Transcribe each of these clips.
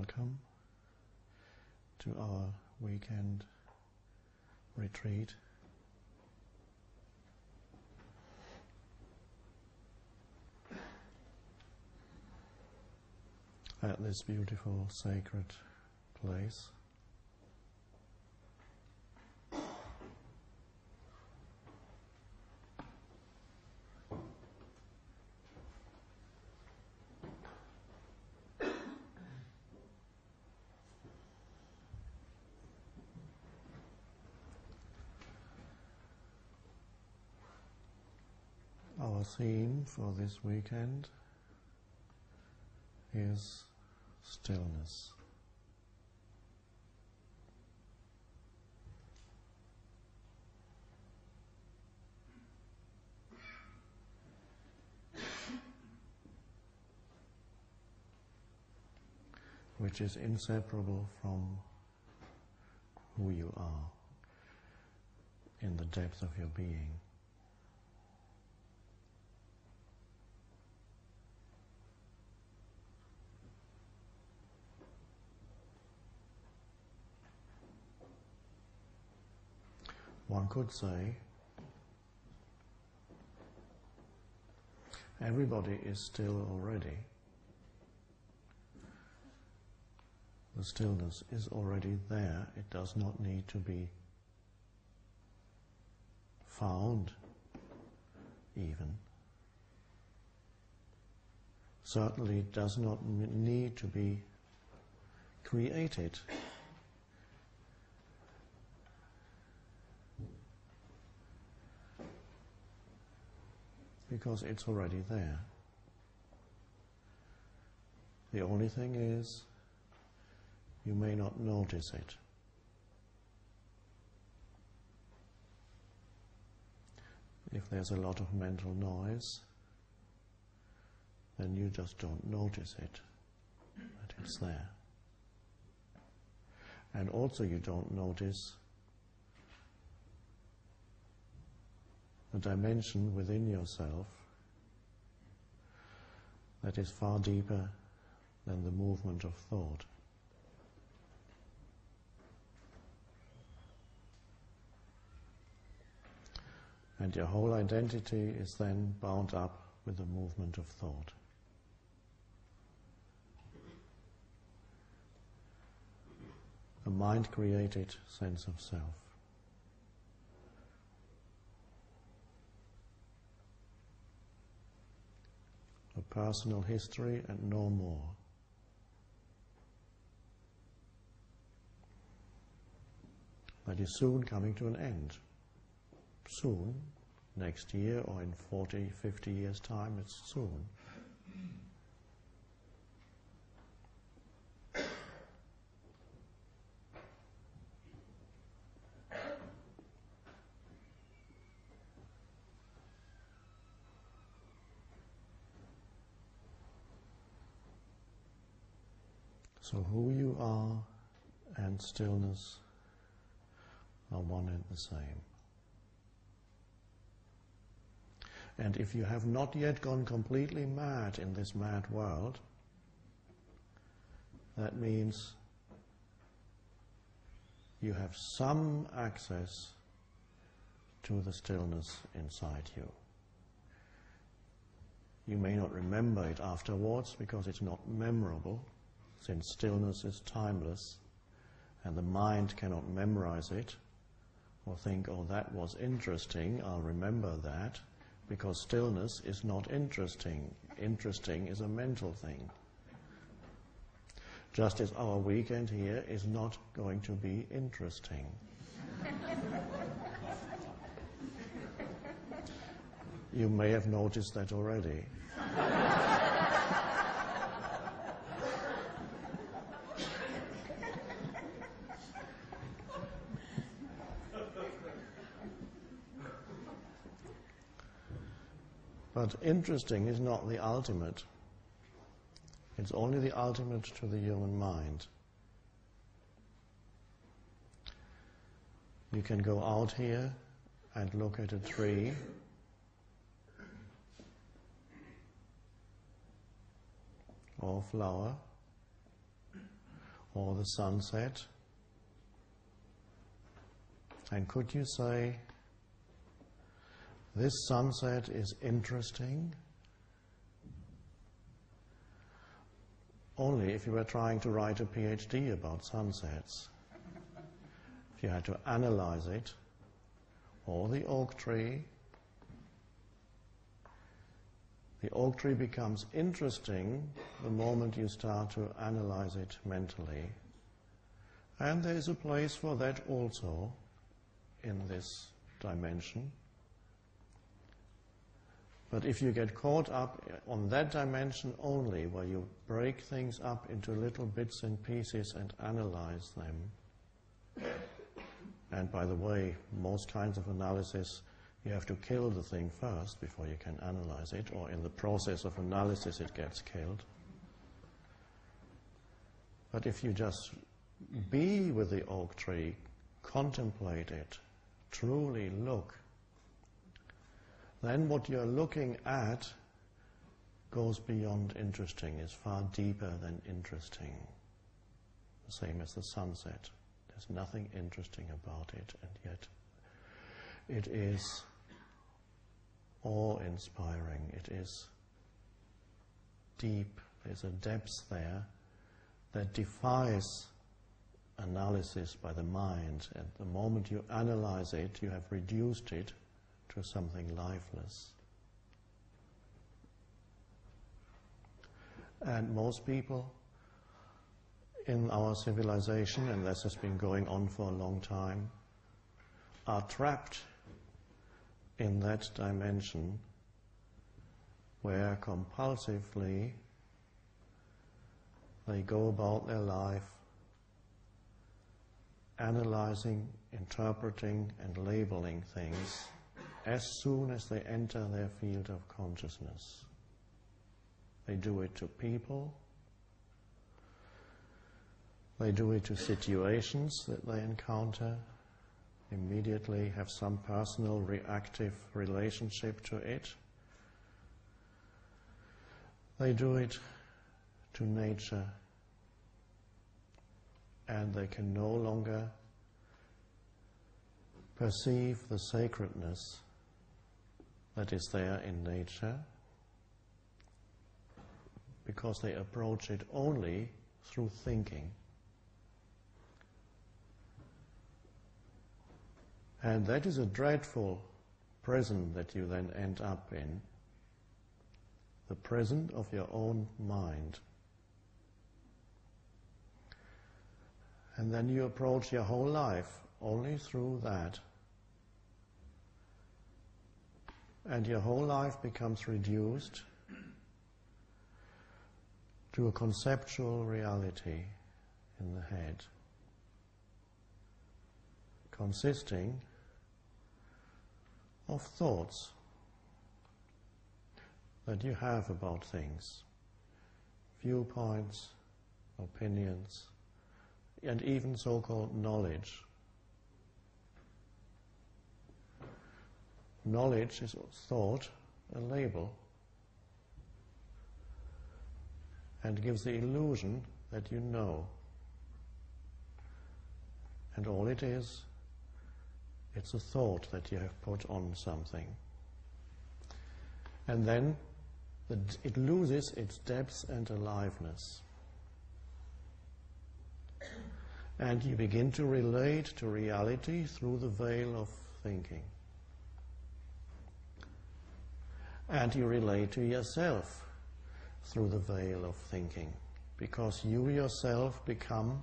welcome to our weekend retreat. At this beautiful sacred place. Our theme for this weekend is stillness. Which is inseparable from who you are in the depth of your being. One could say, everybody is still already. The stillness is already there. It does not need to be found, even. Certainly it does not need to be created. Because it's already there. The only thing is, you may not notice it. If there's a lot of mental noise, then you just don't notice it, that it's there. And also you don't notice a dimension within yourself that is far deeper than the movement of thought. And your whole identity is then bound up with the movement of thought. A mind-created sense of self. A personal history and no more. That is soon coming to an end. Soon, next year or in 40, 50 years' time, it's soon. So who you are and stillness are one and the same. And if you have not yet gone completely mad in this mad world, that means you have some access to the stillness inside you. You may not remember it afterwards because it's not memorable, since stillness is timeless and the mind cannot memorize it or think, oh, that was interesting, I'll remember that. Because stillness is not interesting. Interesting is a mental thing. Just as our weekend here is not going to be interesting. You may have noticed that already. But interesting is not the ultimate. It's only the ultimate to the human mind. You can go out here and look at a tree or flower or the sunset. And could you say, this sunset is interesting? Only if you were trying to write a PhD about sunsets. If you had to analyze it, or the oak tree becomes interesting the moment you start to analyze it mentally. And there is a place for that also in this dimension. But if you get caught up on that dimension only, where you break things up into little bits and pieces and analyze them, and by the way, most kinds of analysis, you have to kill the thing first before you can analyze it, or in the process of analysis it gets killed. But if you just be with the oak tree, contemplate it, truly look, then what you're looking at goes beyond interesting, is far deeper than interesting. The same as the sunset. There's nothing interesting about it, and yet it is awe-inspiring. It is deep. There's a depth there that defies analysis by the mind. And the moment you analyze it, you have reduced it to something lifeless. And most people in our civilization, and this has been going on for a long time, are trapped in that dimension where compulsively they go about their life analyzing, interpreting, and labeling things as soon as they enter their field of consciousness. They do it to people, they do it to situations that they encounter, immediately have some personal reactive relationship to it. They do it to nature, and they can no longer perceive the sacredness that is there in nature, because they approach it only through thinking. And that is a dreadful prison that you then end up in, the prison of your own mind. And then you approach your whole life only through that. And your whole life becomes reduced to a conceptual reality in the head, consisting of thoughts that you have about things, viewpoints, opinions, and even so-called knowledge. Knowledge is thought, a label, and gives the illusion that you know. And all it is, it's a thought that you have put on something. And then it loses its depth and aliveness. And you begin to relate to reality through the veil of thinking. And you relate to yourself through the veil of thinking, because you yourself become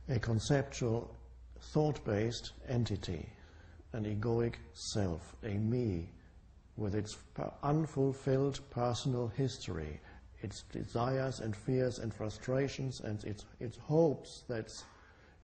a conceptual, thought-based entity, an egoic self, a me, with its unfulfilled personal history, its desires and fears and frustrations and its hopes that